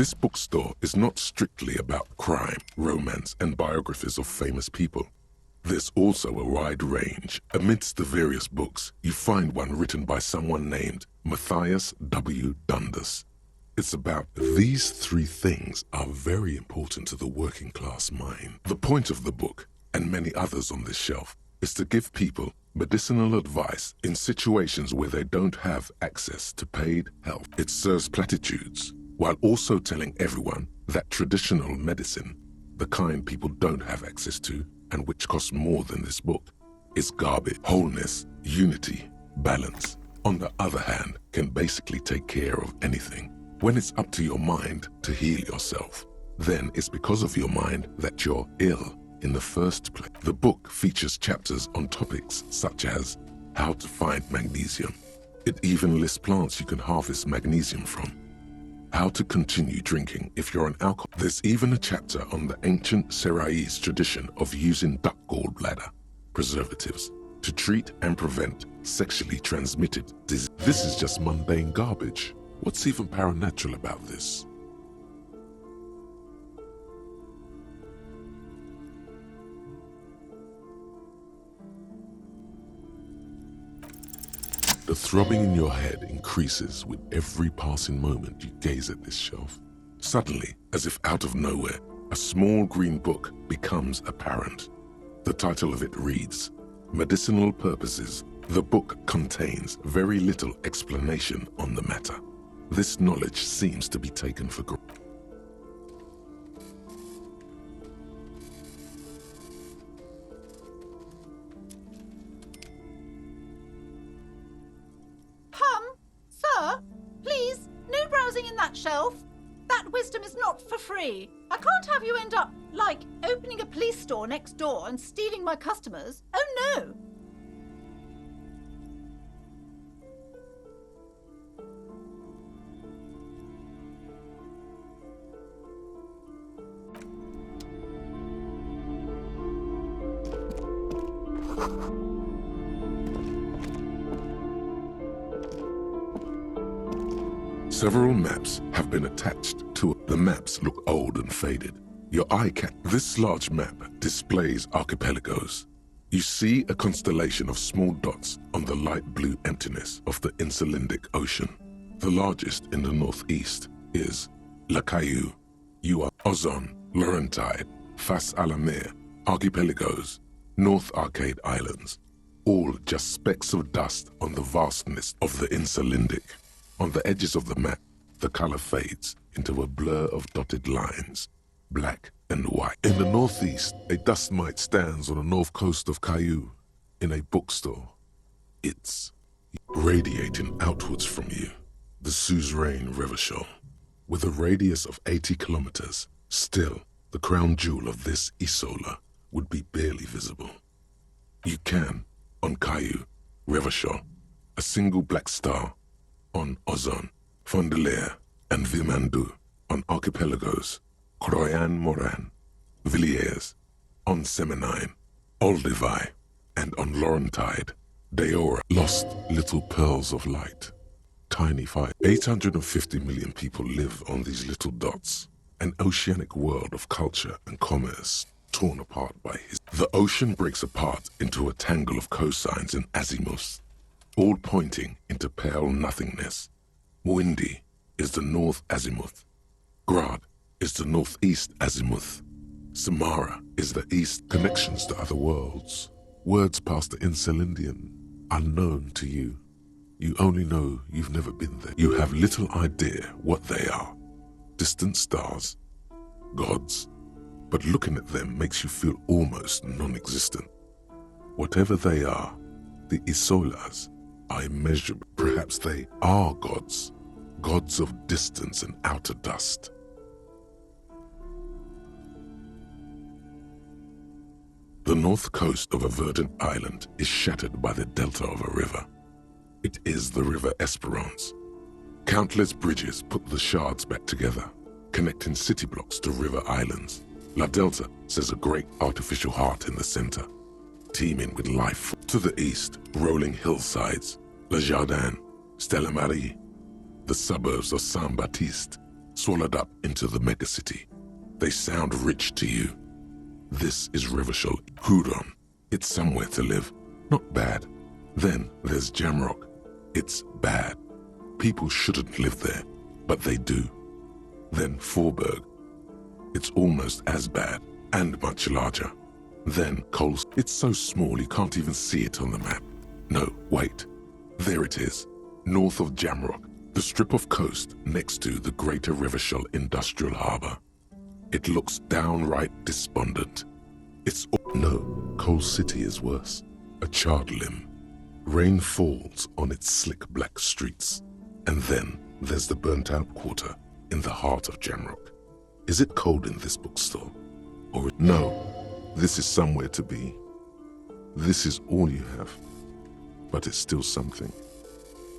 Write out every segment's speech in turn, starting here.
This bookstore is not strictly about crime, romance, and biographies of famous people. There's also a wide range. Amidst the various books, you find one written by someone named Matthias W. Dundas. It's about these three things are very important to the working class mind. The point of the book, and many others on this shelf, is to give people medicinal advice in situations where they don't have access to paid help. It serves platitudes, while also telling everyone that traditional medicine, the kind people don't have access to and which costs more than this book, is garbage. Wholeness, unity, balance, on the other hand, can basically take care of anything. When it's up to your mind to heal yourself, then it's because of your mind that you're ill in the first place. The book features chapters on topics such as how to find magnesium. It even lists plants you can harvest magnesium from. How to continue drinking if you're an alcoholic. There's even a chapter on the ancient Seraïs tradition of using duck gallbladder preservatives to treat and prevent sexually transmitted disease. This is just mundane garbage. What's even paranatural about this? The throbbing in your head increases with every passing moment you gaze at this shelf. Suddenly, as if out of nowhere, a small green book becomes apparent. The title of it reads, Medicinal Purposes. The book contains very little explanation on the matter. This knowledge seems to be taken for granted. Sir, please, no browsing in that shelf. That wisdom is not for free. I can't have you end up, like, opening a police store next door and stealing my customers. Oh no! Several maps have been attached to it. The maps look old and faded. Your eye can. This large map displays archipelagos. You see a constellation of small dots on the light blue emptiness of the Insulindic Ocean. The largest in the northeast is La Caillou. You are Ozon, Laurentide, Fas Alamer, Archipelagos, North Arcade Islands, all just specks of dust on the vastness of the Insulindic. On the edges of the map, the color fades into a blur of dotted lines, black and white. In the northeast, a dust mite stands on the north coast of Caillou in a bookstore. It's radiating outwards from you, the suzerain Revachol. With a radius of 80 kilometers, still, the crown jewel of this Isola would be barely visible. You can, on Caillou, Revachol, a single black star, on Ozon, Fondelier, and Vilmandu, on Archipelagos, Croyan Moran, Villiers, on Semenine, Olduvai, and on Laurentide, Deora. Lost little pearls of light. Tiny fire. 850 million people live on these little dots. An oceanic world of culture and commerce torn apart by his. The ocean breaks apart into a tangle of cosines and azimuths, all pointing into pale nothingness. Windy is the north azimuth. Grad is the northeast azimuth. Samara is the east. Connections to other worlds. Words past the Insulindian, unknown to you. You only know you've never been there. You have little idea what they are. Distant stars, gods, but looking at them makes you feel almost non-existent. Whatever they are, the Isolas are immeasurable. Perhaps they are gods, gods of distance and outer dust. The north coast of a verdant island is shattered by the delta of a river. It is the River Esperance. Countless bridges put the shards back together, connecting city blocks to river islands. La Delta says a great artificial heart in the center, teeming with life. To the east, rolling hillsides, Le Jardin, Stella Marie, the suburbs of Saint-Baptiste, swallowed up into the megacity. They sound rich to you. This is Rivershell, Huron. It's somewhere to live. Not bad. Then there's Jamrock. It's bad. People shouldn't live there, but they do. Then Forberg. It's almost as bad, and much larger. Then Coles. It's so small you can't even see it on the map. No, wait. There it is, north of Jamrock, the strip of coast next to the Greater Rivershell Industrial Harbour. It looks downright despondent. No, Coal City is worse. A charred limb. Rain falls on its slick black streets. And then there's the burnt-out quarter in the heart of Jamrock. Is it cold in this bookstore? Or no, this is somewhere to be. This is all you have. But it's still something.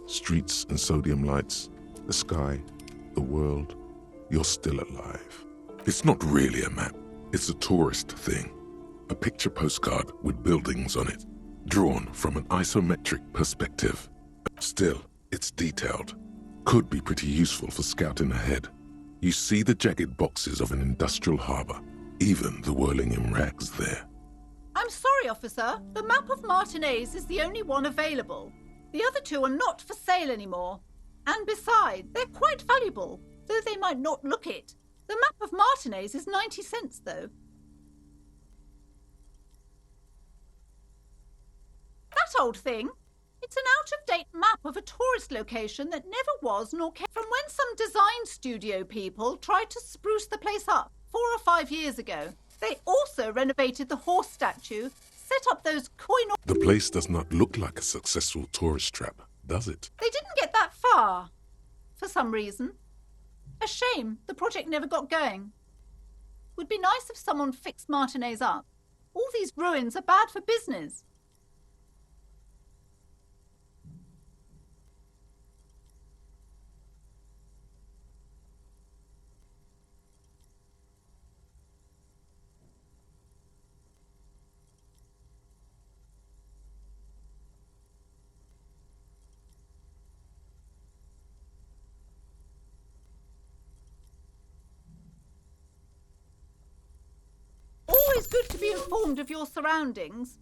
Streets and sodium lights, the sky, the world. You're still alive. It's not really a map. It's a tourist thing. A picture postcard with buildings on it, drawn from an isometric perspective. Still, it's detailed. Could be pretty useful for scouting ahead. You see the jagged boxes of an industrial harbour, even the whirling in rags there. I'm sorry, officer. The map of Martinez is the only one available. The other two are not for sale anymore. And besides, they're quite valuable, though they might not look it. The map of Martinez is 90 cents, though. That old thing? It's an out-of-date map of a tourist location that never was nor came from when some design studio people tried to spruce the place up 4 or 5 years ago. They also renovated the horse statue, set up those coin... The place does not look like a successful tourist trap, does it? They didn't get that far, for some reason. A shame the project never got going. Would be nice if someone fixed Martinez up. All these ruins are bad for business. Always good to be informed of your surroundings.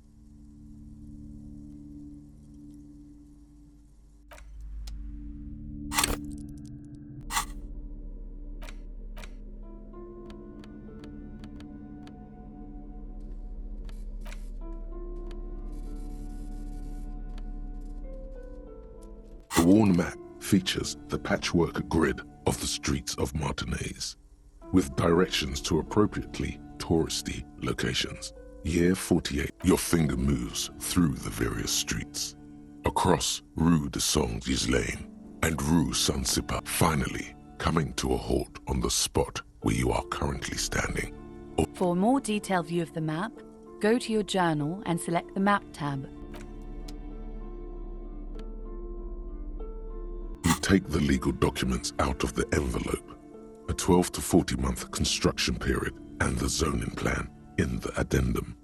The worn map features the patchwork grid of the streets of Martinez, with directions to appropriately touristy locations. Year 48, your finger moves through the various streets, across Rue de Saint Lane and Rue Saint-Cypa, finally coming to a halt on the spot where you are currently standing. For a more detailed view of the map, go to your journal and select the Map tab. You take the legal documents out of the envelope, a 12 to 40 month construction period, and the zoning plan in the addendum.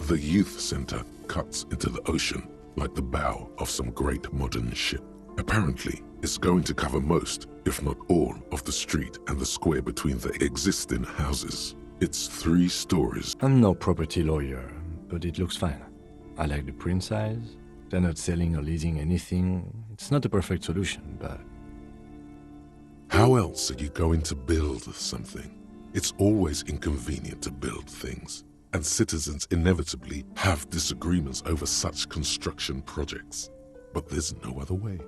The youth center cuts into the ocean like the bow of some great modern ship. Apparently, it's going to cover most, if not all, of the street and the square between the existing houses. It's 3 stories. I'm no property lawyer, but it looks fine. I like the print size. They're not selling or leasing anything. It's not a perfect solution, but... How else are you going to build something? It's always inconvenient to build things, and citizens inevitably have disagreements over such construction projects. But there's no other way.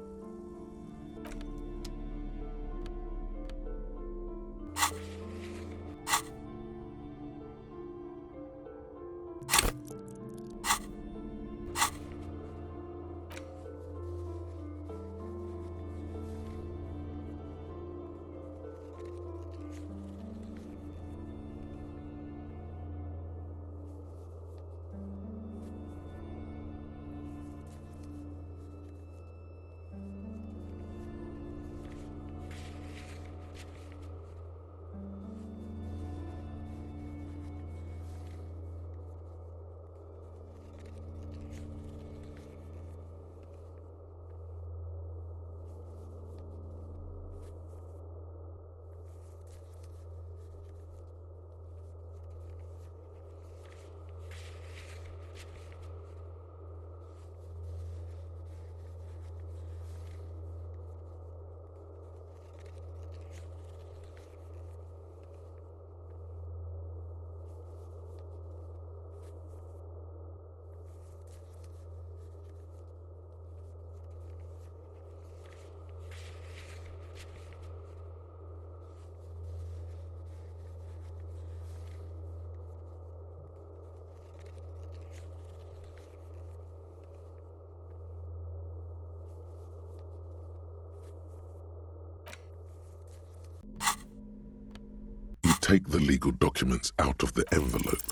take the legal documents out of the envelope,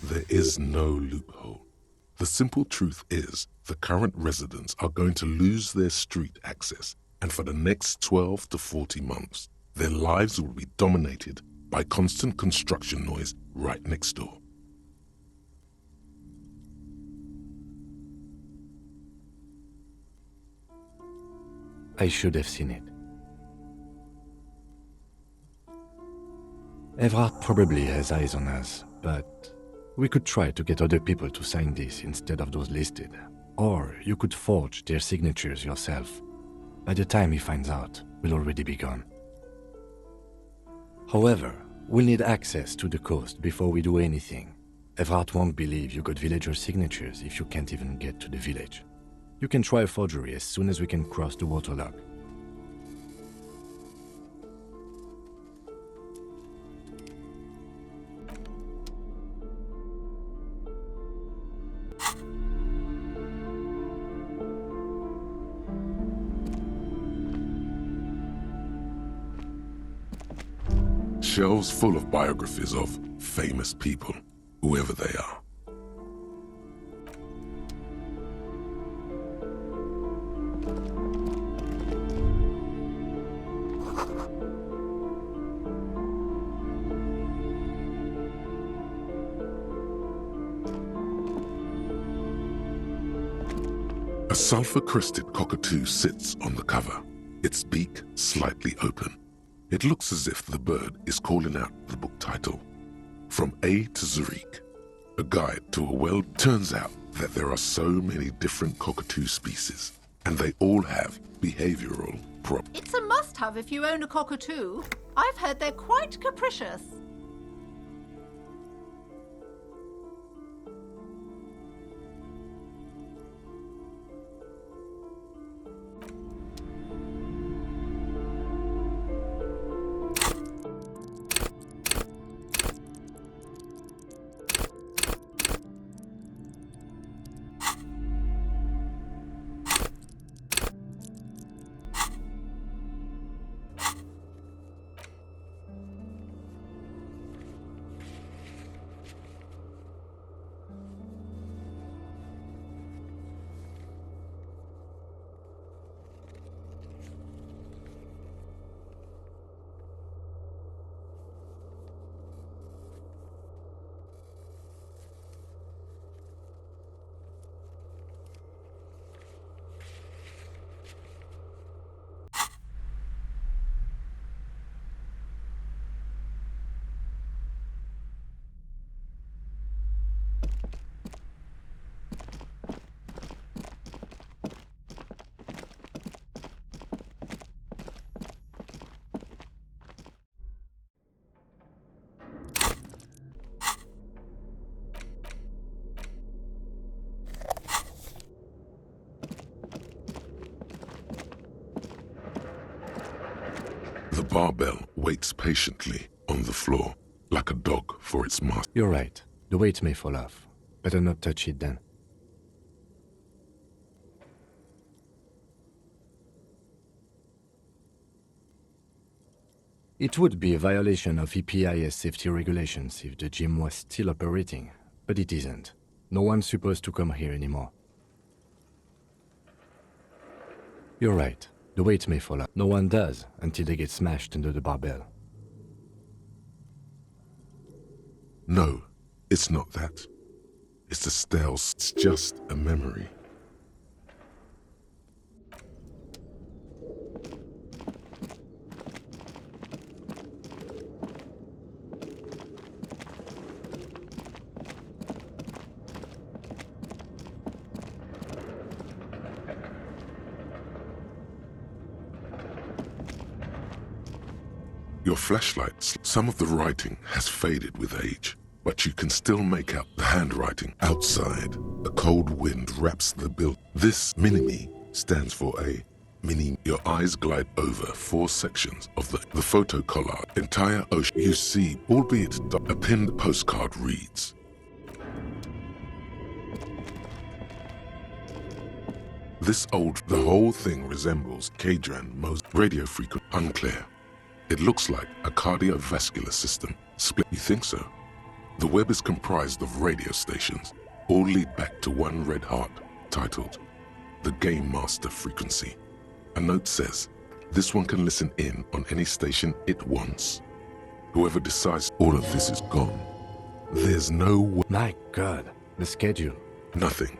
there is no loophole. The simple truth is, the current residents are going to lose their street access, and for the next 12 to 40 months, their lives will be dominated by constant construction noise right next door. I should have seen it. Everard probably has eyes on us, but we could try to get other people to sign this instead of those listed. Or you could forge their signatures yourself. By the time he finds out, we'll already be gone. However, we'll need access to the coast before we do anything. Everard won't believe you got villager signatures if you can't even get to the village. You can try a forgery as soon as we can cross the waterlock. Shelves full of biographies of famous people, whoever they are. A sulfur-crested cockatoo sits on the cover, its beak slightly open. It looks as if the bird is calling out the book title, From A to Zurich, a guide to a world. Turns out that there are so many different cockatoo species, and they all have behavioral problems. It's a must-have if you own a cockatoo. I've heard they're quite capricious. The barbell waits patiently on the floor, like a dog for its master. You're right. The weight may fall off. Better not touch it then. It would be a violation of EPIS safety regulations if the gym was still operating, but it isn't. No one's supposed to come here anymore. You're right. The weight may fall off. No one does until they get smashed under the barbell. No, it's not that. It's the stairs. It's just a memory. Your flashlights, some of the writing has faded with age, but you can still make out the handwriting outside. A cold wind wraps the build. This mini-me stands for a mini. Your eyes glide over 4 sections of the photo collage. Entire ocean you see, albeit a pinned postcard reads, the whole thing resembles Kadran Mos radio frequency, unclear. It looks like a cardiovascular system Split, you think so? The web is comprised of radio stations, all lead back to one red heart, titled the Game Master Frequency. A note says, this one can listen in on any station it wants. Whoever decides all of this is gone. There's no way. My God, the schedule. Nothing.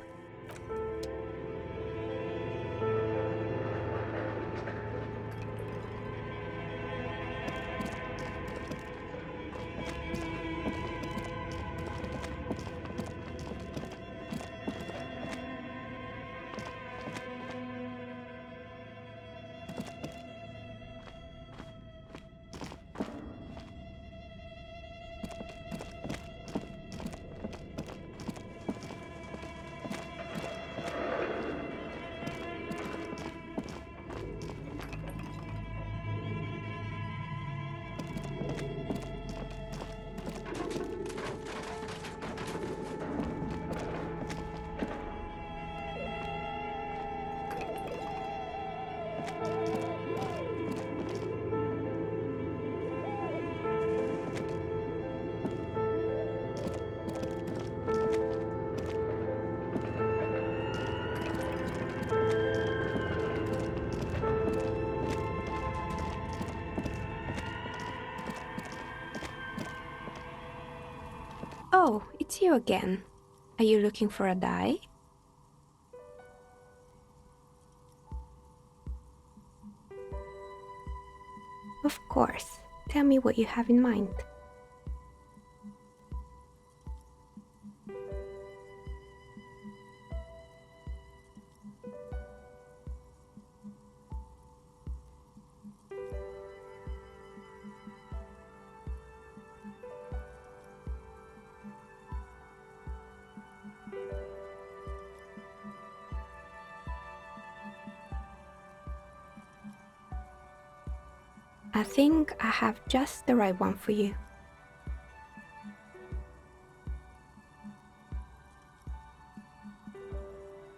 Oh, it's you again. Are you looking for a die? Of course. Tell me what you have in mind. I think I have just the right one for you.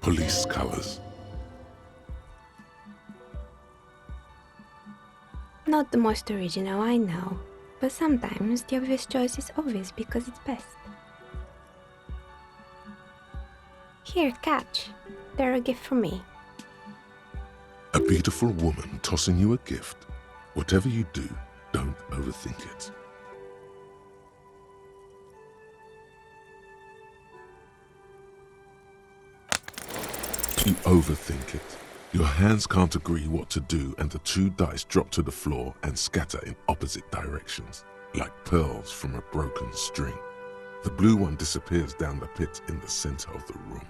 Police colors. Not the most original, I know, but sometimes the obvious choice is obvious because it's best. Here, catch. They're a gift from me. A beautiful woman tossing you a gift. Whatever you do, don't overthink it. You overthink it. Your hands can't agree what to do, and the two dice drop to the floor and scatter in opposite directions, like pearls from a broken string. The blue one disappears down the pit in the center of the room.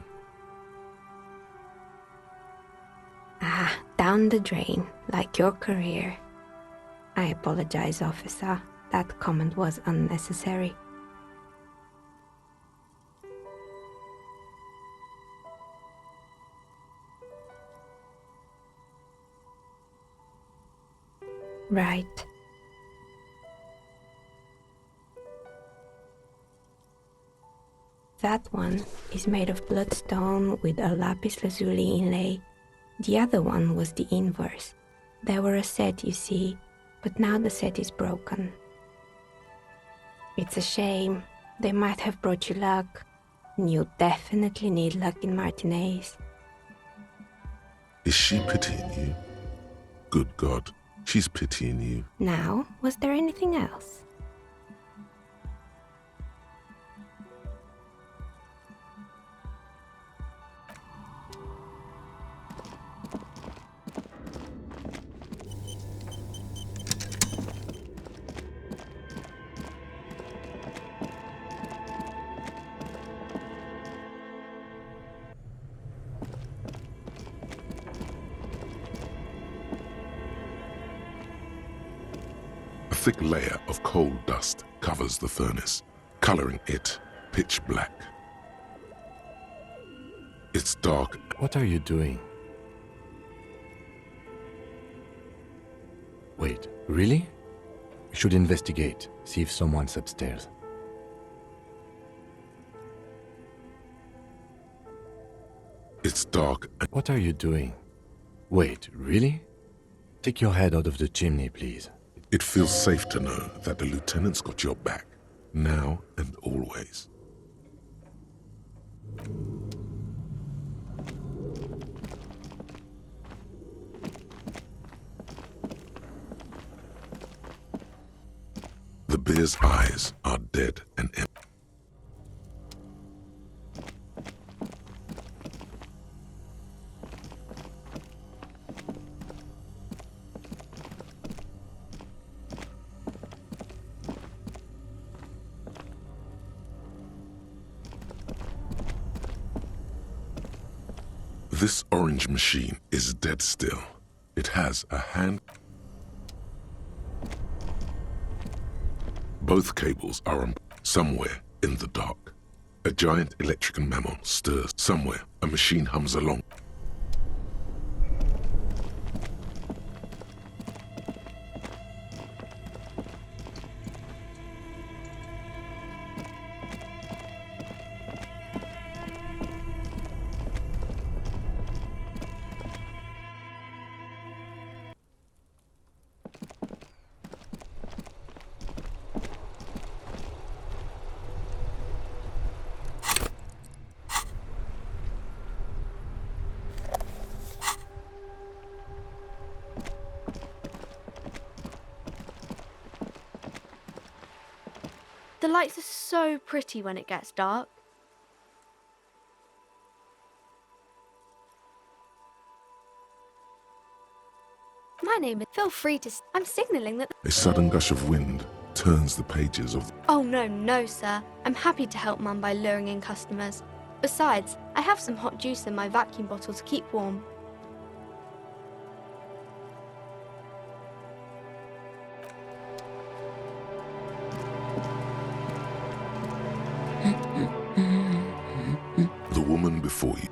Ah, down the drain, like your career. I apologize, officer. That comment was unnecessary. Right. That one is made of bloodstone with a lapis lazuli inlay. The other one was the inverse. They were a set, you see, but now the set is broken. It's a shame. They might have brought you luck. And you definitely need luck in Martinez. Is she pitying you? Good God, she's pitying you. Now, was there anything else? A thick layer of coal dust covers the furnace, coloring it pitch black. It's dark. What are you doing? Wait, really? We should investigate, see if someone's upstairs. It's dark. What are you doing? Wait, really? Take your head out of the chimney, please. It feels safe to know that the lieutenant's got your back, now and always. The bear's eyes are dead and empty. This orange machine is dead still. It has a hand. Both cables are on somewhere in the dark. A giant electrical mammal stirs somewhere. A machine hums along. The lights are so pretty when it gets dark. My name is... Feel free to... I'm signalling that... A sudden gush of wind turns the pages of... Oh, no, sir. I'm happy to help Mum by luring in customers. Besides, I have some hot juice in my vacuum bottle to keep warm. The woman before you.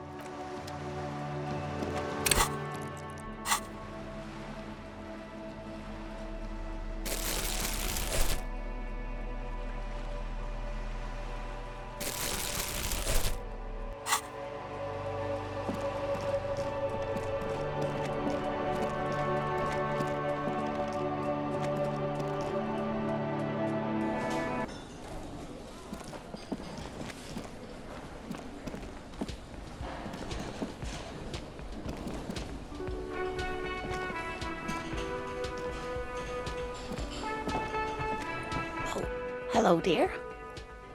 Hello, dear.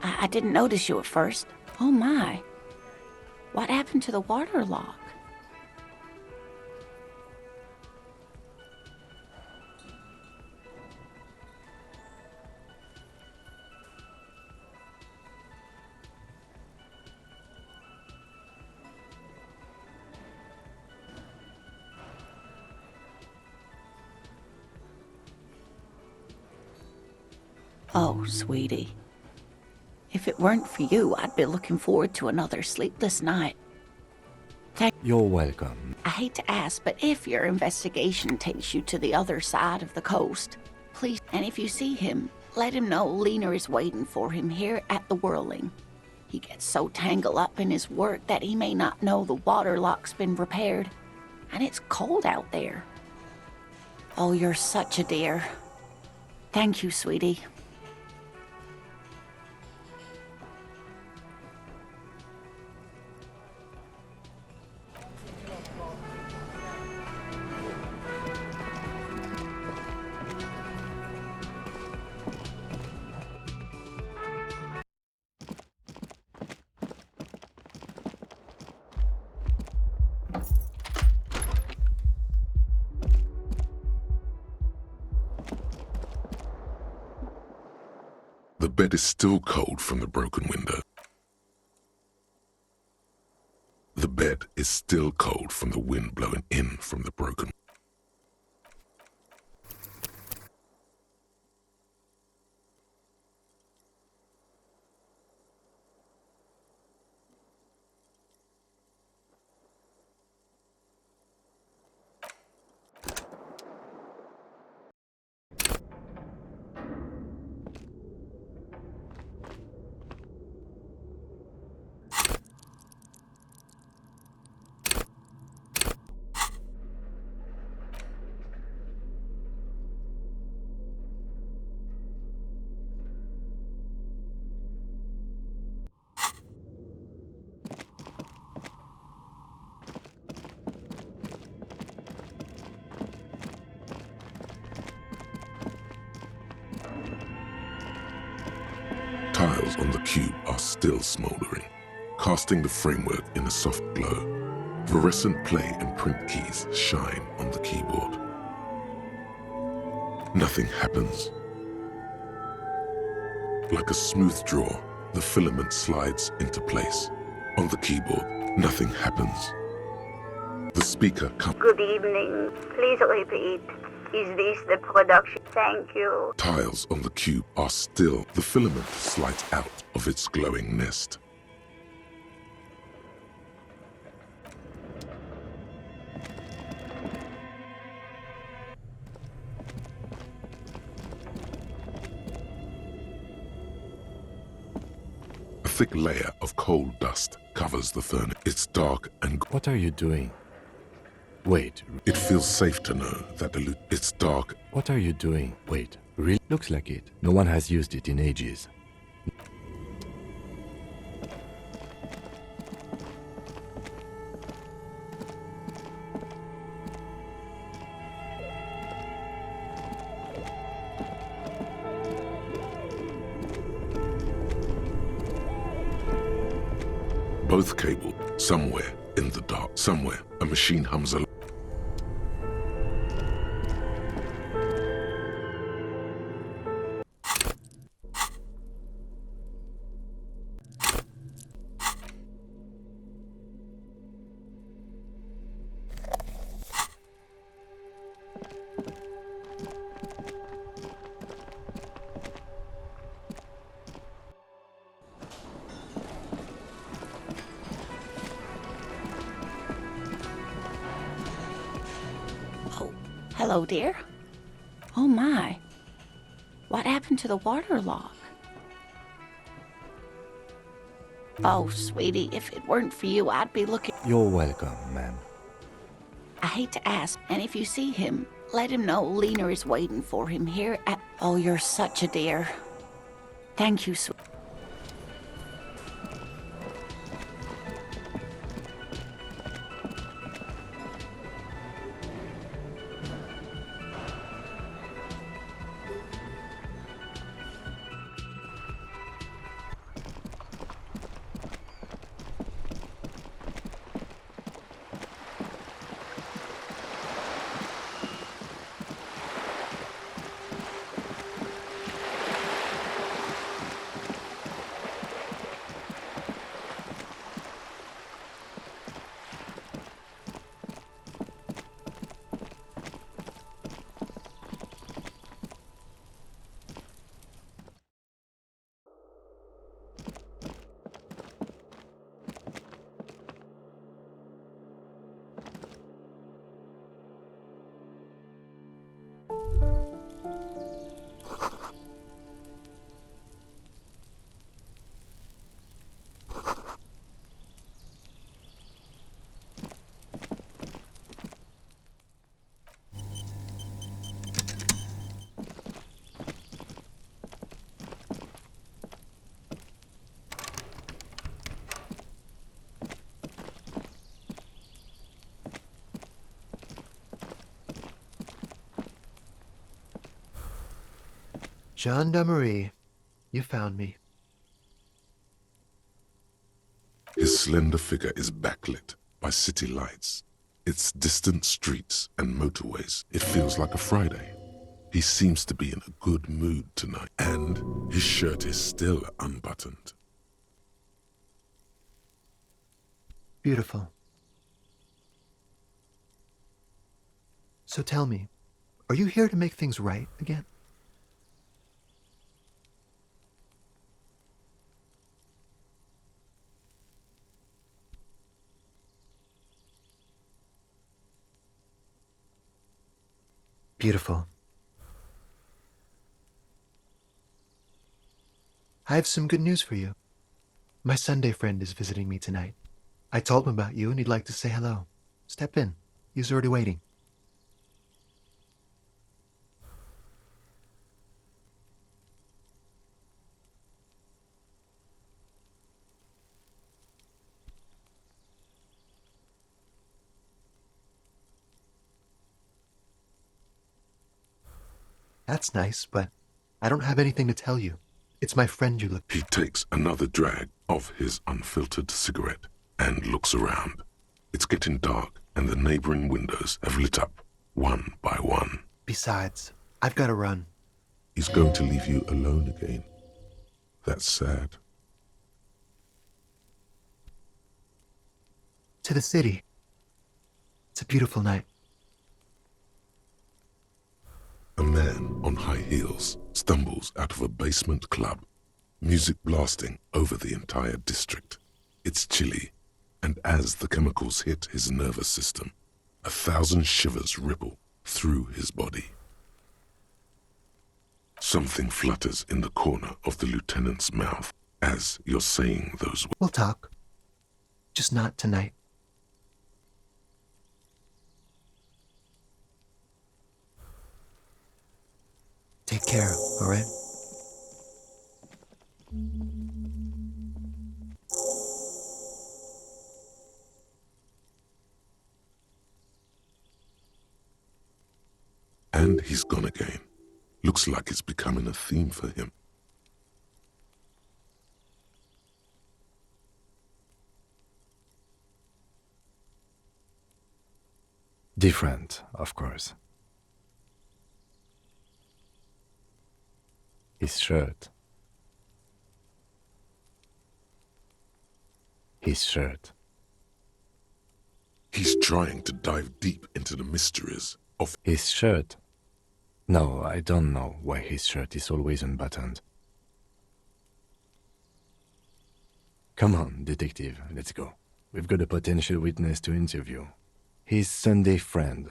I didn't notice you at first. Oh, my. What happened to the water lock? Oh, sweetie. If it weren't for you, I'd be looking forward to another sleepless night. You're welcome. I hate to ask, but if your investigation takes you to the other side of the coast, please, and if you see him, let him know Lena is waiting for him here at the Whirling. He gets so tangled up in his work that he may not know the water lock's been repaired, and it's cold out there. Oh, you're such a dear. Thank you, sweetie. The bed is still cold from the broken window. The bed is still cold from the wind blowing in from the broken. tiles on the cube are still smoldering, casting the framework in a soft glow. Fluorescent play and print keys shine on the keyboard. Nothing happens. Like a smooth draw, the filament slides into place. On the keyboard, nothing happens. The speaker comes. Good evening. Please repeat. Is this the production? Thank you. Tiles on the cube are still. The filament slides out of its glowing nest. A thick layer of coal dust covers the furnace. It's dark and What are you doing? Wait, it feels safe to know that it's dark. what are you doing? Wait, really? Looks like it. No one has used it in ages. Both cable, somewhere in the dark, somewhere, a machine hums along. Oh, hello, dear. Oh, my. What happened to the water lock? Oh, sweetie, if it weren't for you, I'd be looking. You're welcome, ma'am. I hate to ask, and if you see him, let him know Lena is waiting for him here at... Oh, you're such a dear. Thank you, sweet. Gendarmerie, you found me. His slender figure is backlit by city lights, its distant streets and motorways. It feels like a Friday. He seems to be in a good mood tonight, and his shirt is still unbuttoned. Beautiful. So tell me, are you here to make things right again? Beautiful. I have some good news for you. My Sunday friend is visiting me tonight. I told him about you and he'd like to say hello. Step in. He's already waiting. That's nice, but I don't have anything to tell you. It's my friend you look. He takes another drag of his unfiltered cigarette and looks around. It's getting dark, and the neighboring windows have lit up, one by one. Besides, I've got to run. He's going to leave you alone again. That's sad. To the city. It's a beautiful night. A man on high heels stumbles out of a basement club, music blasting over the entire district. It's chilly, and as the chemicals hit his nervous system, 1,000 shivers ripple through his body. Something flutters in the corner of the lieutenant's mouth as you're saying those words. We'll talk. Just not tonight. Take care, all right? And he's gone again. Looks like it's becoming a theme for him. Different, of course. His shirt. His shirt. He's trying to dive deep into the mysteries of His shirt. No, I don't know why his shirt is always unbuttoned. Come on, detective, let's go. We've got a potential witness to interview. His Sunday friend.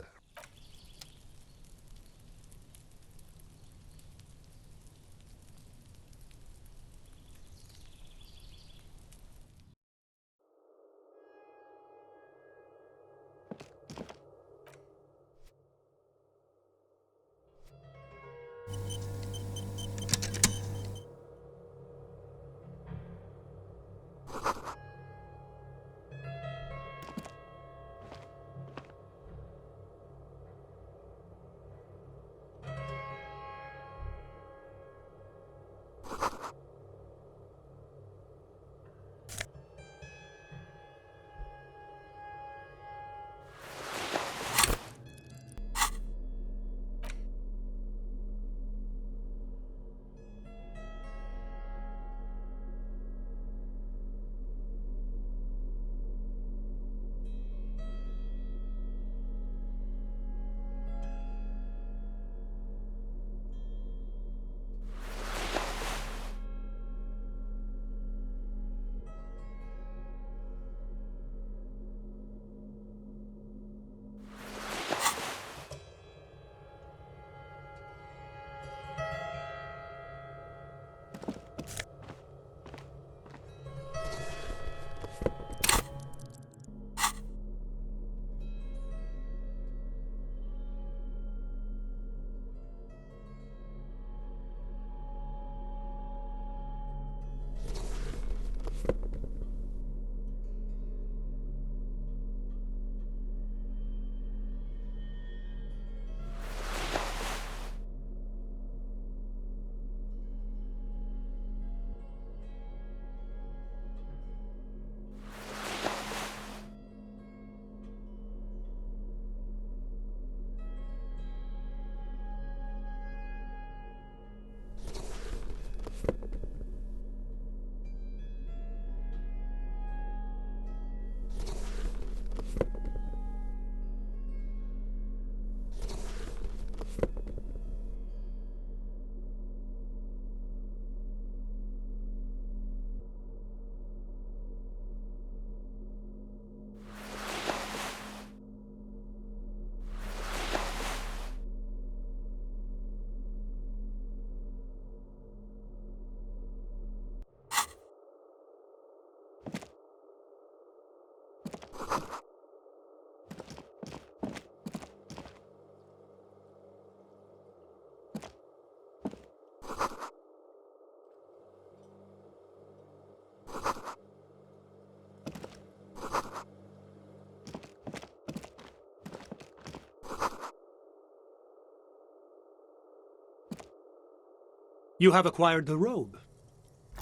You have acquired the robe.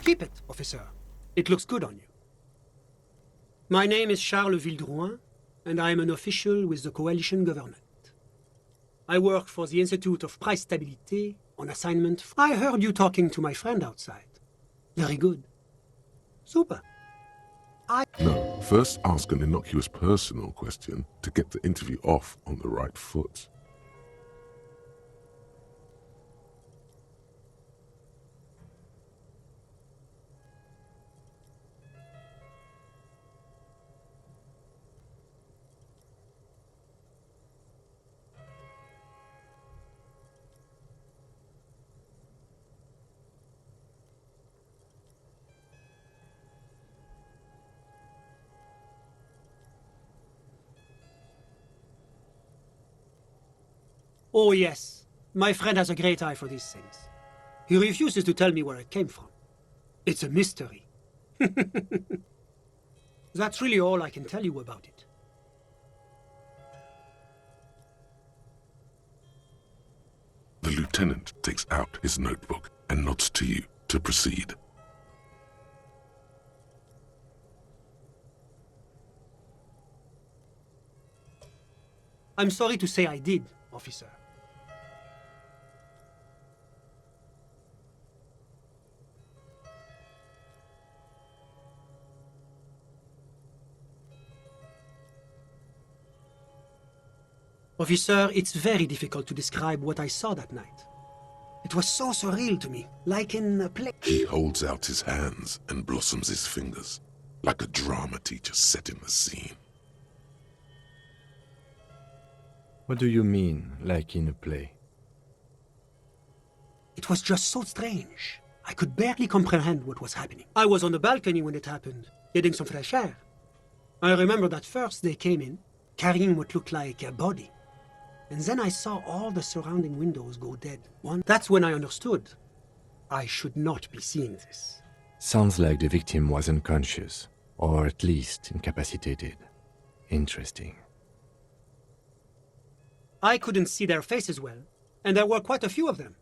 Keep it, officer. It looks good on you. My name is Charles Vildrouin, and I am an official with the coalition government. I work for the Institute of Price Stabilité on assignment. I heard you talking to my friend outside. Very good. Super. No, first ask an innocuous personal question to get the interview off on the right foot. Oh yes, my friend has a great eye for these things. He refuses to tell me where it came from. It's a mystery. That's really all I can tell you about it. The lieutenant takes out his notebook and nods to you to proceed. I'm sorry to say I did, officer. Officer, it's very difficult to describe what I saw that night. It was so surreal to me, like in a play. He holds out his hands and blossoms his fingers, like a drama teacher setting the scene. What do you mean, like in a play? It was just so strange. I could barely comprehend what was happening. I was on the balcony when it happened, getting some fresh air. I remember that first they came in, carrying what looked like a body. And then I saw all the surrounding windows go dead. That's when I understood. I should not be seeing this. Sounds like the victim was unconscious, or at least incapacitated. Interesting. I couldn't see their faces well, and there were quite a few of them.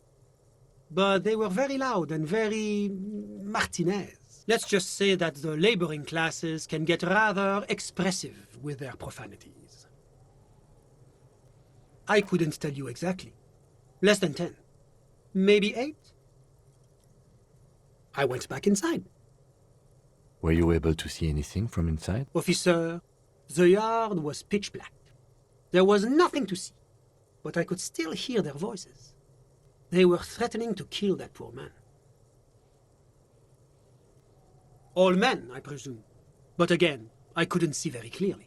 But they were very loud and very Martinez. Let's just say that the laboring classes can get rather expressive with their profanities. I couldn't tell you exactly. Less than 10. Maybe 8. I went back inside. Were you able to see anything from inside? Officer, the yard was pitch black. There was nothing to see, but I could still hear their voices. They were threatening to kill that poor man. All men, I presume. But again, I couldn't see very clearly.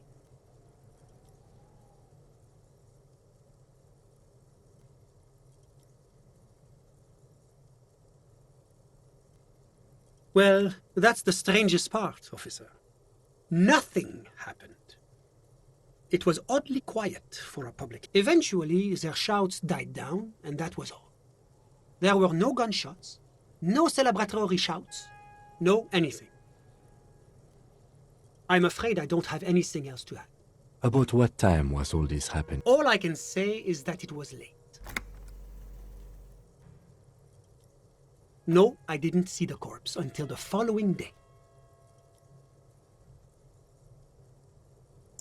Well, that's the strangest part, officer. Nothing happened. It was oddly quiet for a public. Eventually, their shouts died down, and that was all. There were no gunshots, no celebratory shouts, no anything. I'm afraid I don't have anything else to add. About what time was all this happening? All I can say is that it was late. No, I didn't see the corpse until the following day.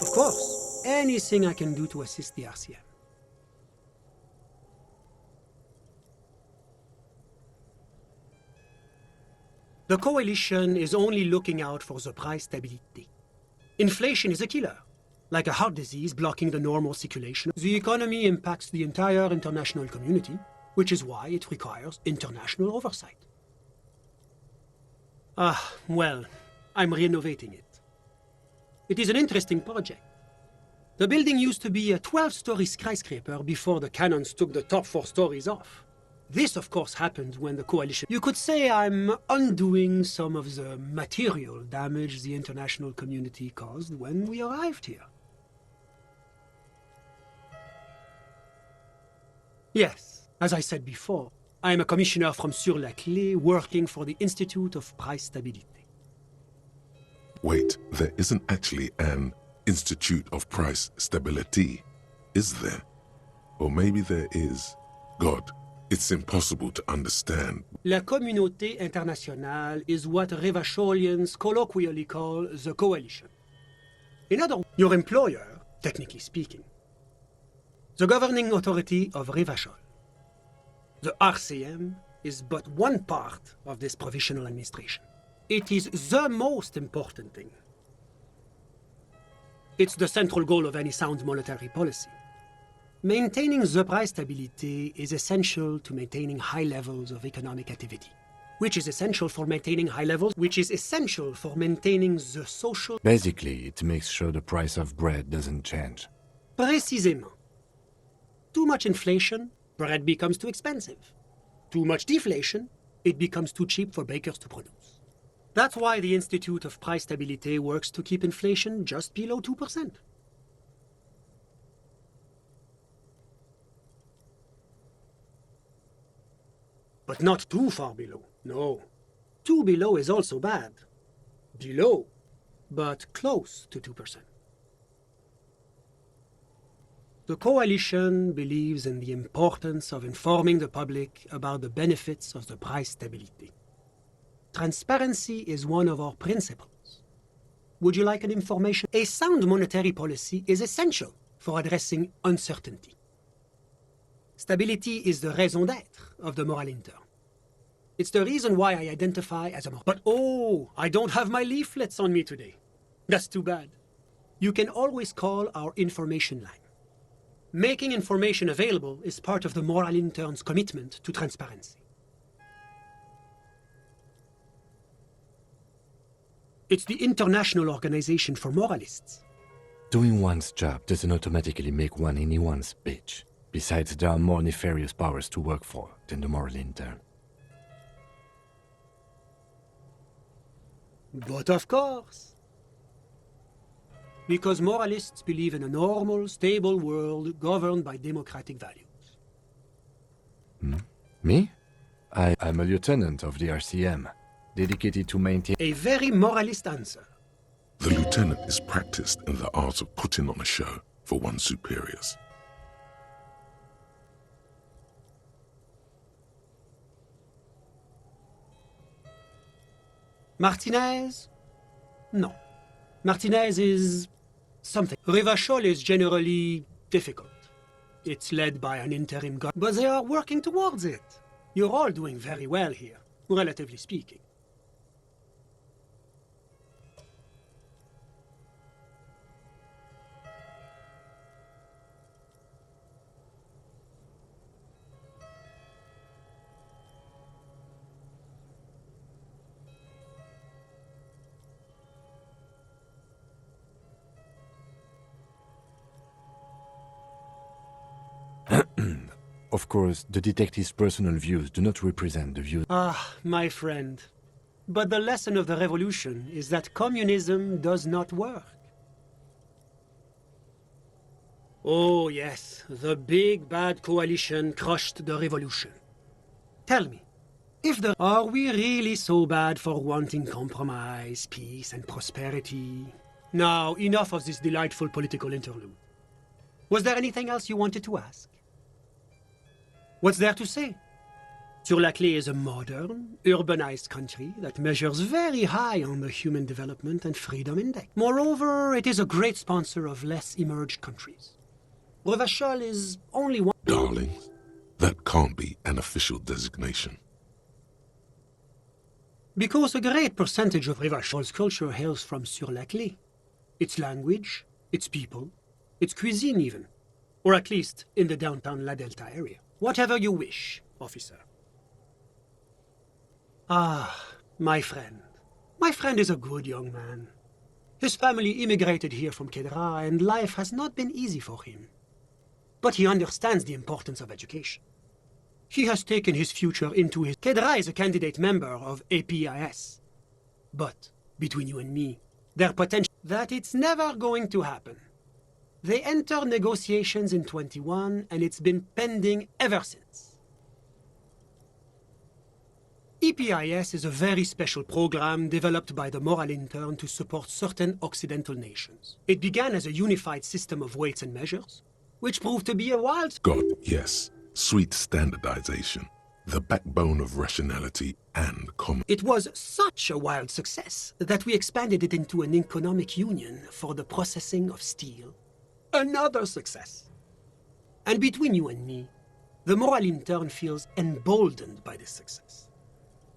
Of course, anything I can do to assist the RCM. The coalition is only looking out for the price stability. Inflation is a killer, like a heart disease blocking the normal circulation. The economy impacts the entire international community, which is why it requires international oversight. Well, I'm renovating it. It is an interesting project. The building used to be a 12-story skyscraper before the cannons took the top 4 stories off. This, of course, happened when the coalition... You could say I'm undoing some of the material damage the international community caused when we arrived here. Yes, as I said before, I am a commissioner from Sur-la-Clé working for the Institute of Price Stabilité. Wait, there isn't actually an Institute of Price Stability, is there? Or maybe there is. God, It's impossible to understand. La communauté internationale is what Revacholians colloquially call the coalition. In other words, your employer, technically speaking, the governing authority of Revachol. The RCM is but one part of this provisional administration. It is the most important thing. It's the central goal of any sound monetary policy. Maintaining the price stability is essential to maintaining high levels of economic activity, which is essential for maintaining high levels, which is essential for maintaining the social... Basically, it makes sure the price of bread doesn't change. Précisément. Too much inflation, bread becomes too expensive. Too much deflation, it becomes too cheap for bakers to produce. That's why the Institute of Price Stability works to keep inflation just below 2%. But not too far below, no. Too below is also bad. Below, but close to 2%. The coalition believes in the importance of informing the public about the benefits of the price stability. Transparency is one of our principles. Would you like an information? A sound monetary policy is essential for addressing uncertainty. Stability is the raison d'être of the moral intern. It's the reason why I identify as a moral. But oh, I don't have my leaflets on me today. That's too bad. You can always call our information line. Making information available is part of the moral intern's commitment to transparency. It's the International Organization for Moralists. Doing one's job doesn't automatically make one anyone's bitch. Besides, there are more nefarious powers to work for than the moral intern. But of course. Because moralists believe in a normal, stable world governed by democratic values. Me? I'm a lieutenant of the RCM, dedicated to maintain... A very moralist answer. The lieutenant is practiced in the art of putting on a show for one's superiors. Martinez? No. Martinez is... something. Revachol is generally difficult. It's led by an interim government, but they are working towards it. You're all doing very well here, relatively speaking. Of course, the detective's personal views do not represent the views... Ah, my friend. But the lesson of the revolution is that communism does not work. Oh, yes, the big bad coalition crushed the revolution. Tell me, are we really so bad for wanting compromise, peace, and prosperity? Now, enough of this delightful political interlude. Was there anything else you wanted to ask? What's there to say? Sur-la-Clé is a modern, urbanized country that measures very high on the Human Development and Freedom Index. Moreover, it is a great sponsor of less emerged countries. Revachol is only one... Darling, that can't be an official designation. Because a great percentage of Revachol's culture hails from Sur-la-Clé. Its language, its people, its cuisine even. Or at least in the downtown La Delta area. Whatever you wish, officer. Ah, my friend. My friend is a good young man. His family immigrated here from Kedra, and life has not been easy for him. But he understands the importance of education. He has taken his future into his... Kedra is a candidate member of APIS. But, between you and me, their potential... That it's never going to happen. They entered negotiations in 21, and it's been pending ever since. EPIS is a very special program developed by the Moral Intern to support certain Occidental nations. It began as a unified system of weights and measures, which proved to be a wild... God, yes. Sweet standardization, the backbone of rationality and common. It was such a wild success that we expanded it into an economic union for the processing of steel. Another success. And between you and me, the moral intern feels emboldened by this success.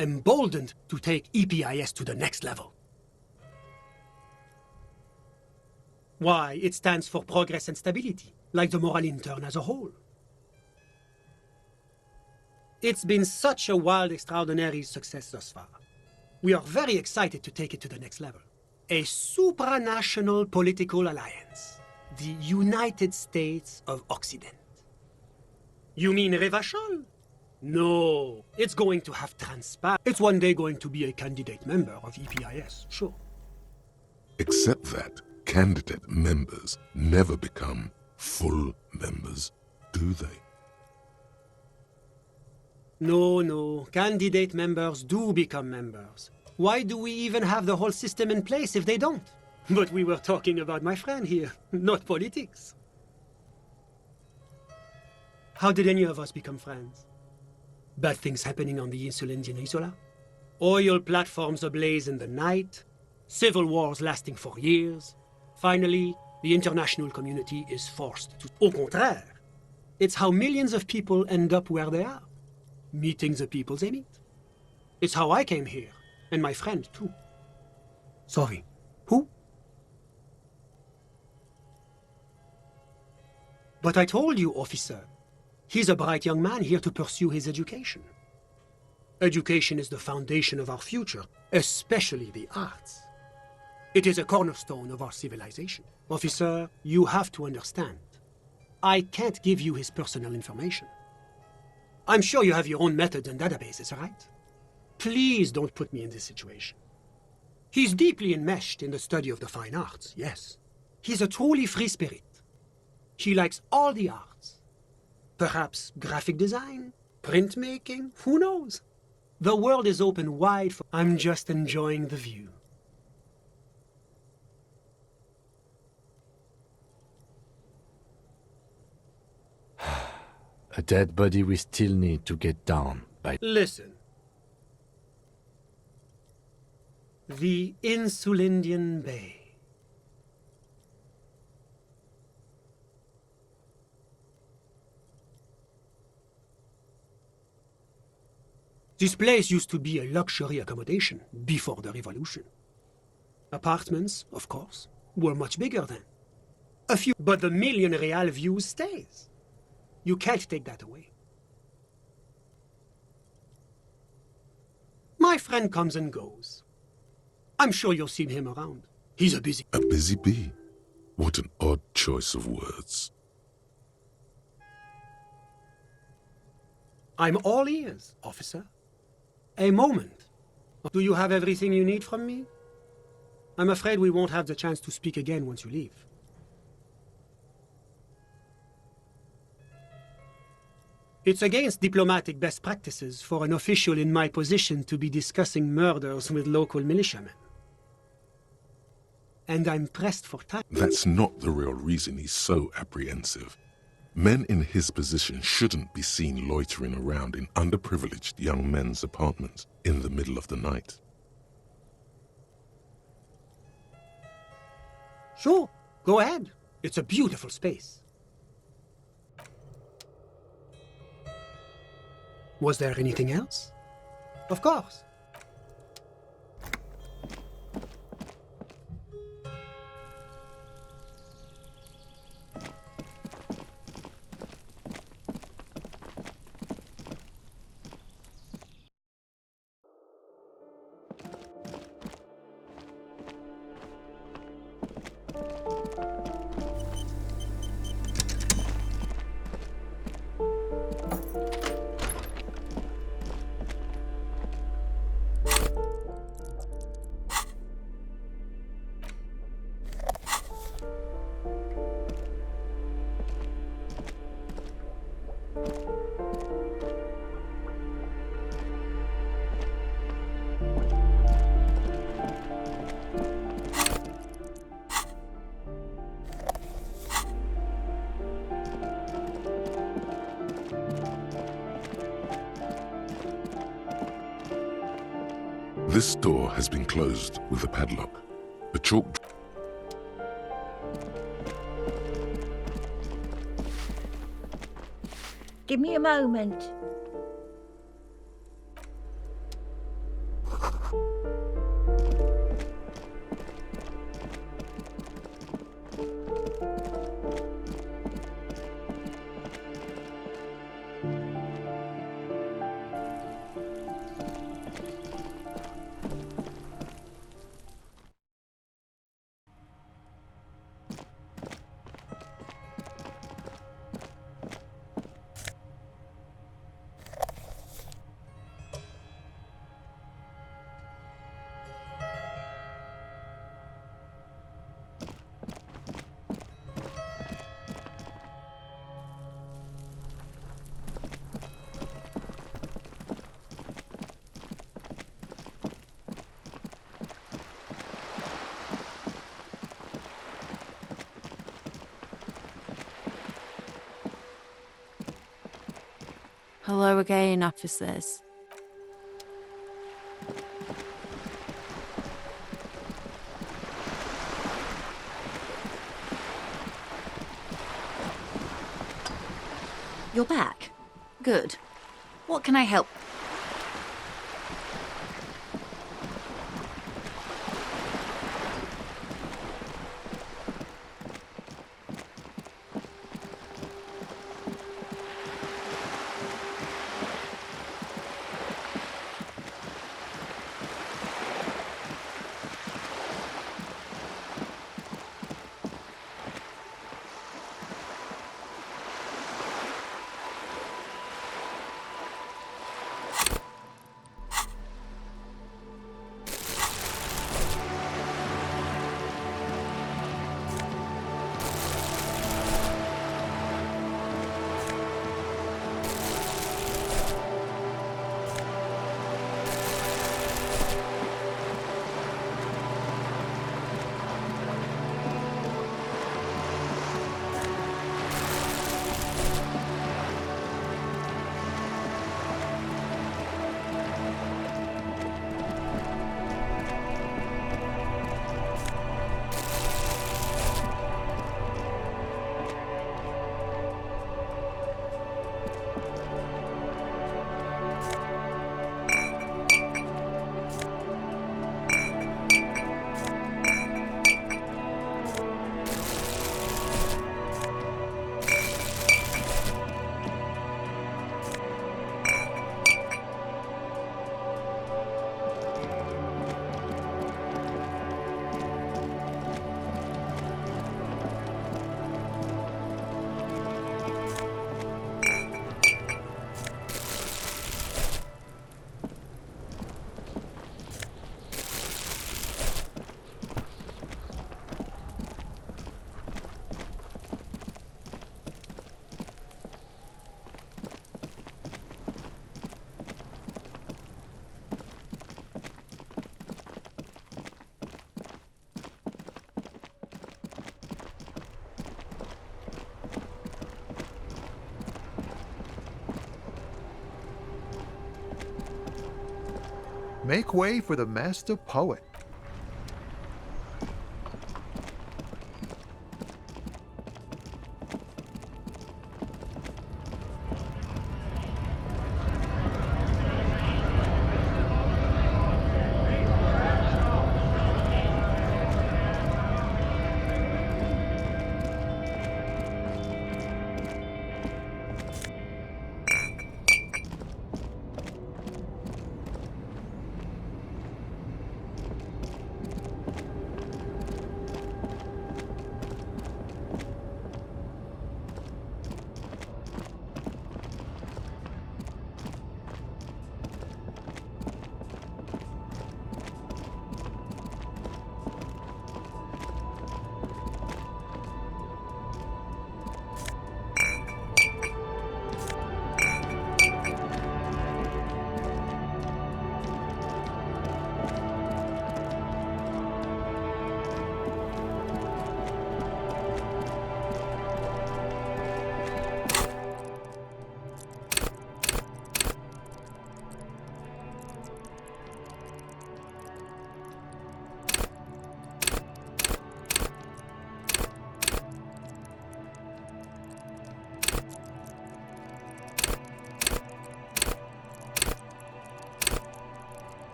Emboldened to take EPIS to the next level. Why, it stands for progress and stability, like the moral intern as a whole. It's been such a wild, extraordinary success thus far. We are very excited to take it to the next level. A supranational political alliance. The United States of Occident. You mean Revachol? No, it's going to have transparent. It's one day going to be a candidate member of EPIS, sure. Except that candidate members never become full members, do they? No, candidate members do become members. Why do we even have the whole system in place if they don't? But we were talking about my friend here, not politics. How did any of us become friends? Bad things happening on the Insulindian Isola? Oil platforms ablaze in the night? Civil wars lasting for years? Finally, the international community is forced to... Au contraire, it's how millions of people end up where they are. Meeting the people they meet. It's how I came here, and my friend too. Sorry, who? But I told you, officer, he's a bright young man here to pursue his education. Education is the foundation of our future, especially the arts. It is a cornerstone of our civilization. Officer, you have to understand. I can't give you his personal information. I'm sure you have your own methods and databases, right? Please don't put me in this situation. He's deeply enmeshed in the study of the fine arts, yes. He's a truly free spirit. He likes all the arts. Perhaps graphic design, printmaking, who knows? The world is open wide for... I'm just enjoying the view. A dead body we still need to get down by... Listen. The Insulindian Bay. This place used to be a luxury accommodation before the revolution. Apartments, of course, were much bigger then. A few, but the million real view stays. You can't take that away. My friend comes and goes. I'm sure you've seen him around. He's a busy... A busy bee? What an odd choice of words. I'm all ears, officer. A moment. Do you have everything you need from me? I'm afraid we won't have the chance to speak again once you leave. It's against diplomatic best practices for an official in my position to be discussing murders with local militiamen. And I'm pressed for time. That's not the real reason he's so apprehensive. Men in his position shouldn't be seen loitering around in underprivileged young men's apartments in the middle of the night. Sure, go ahead. It's a beautiful space. Was there anything else? Of course. This door has been closed with a padlock. The chalk. Give me a moment. Hello again, officers. You're back. Good. What can I help? Make way for the master poet.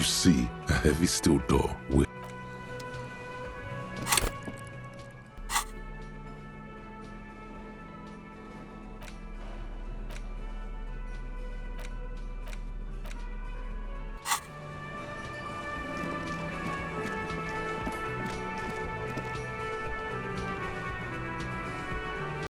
see a heavy steel door with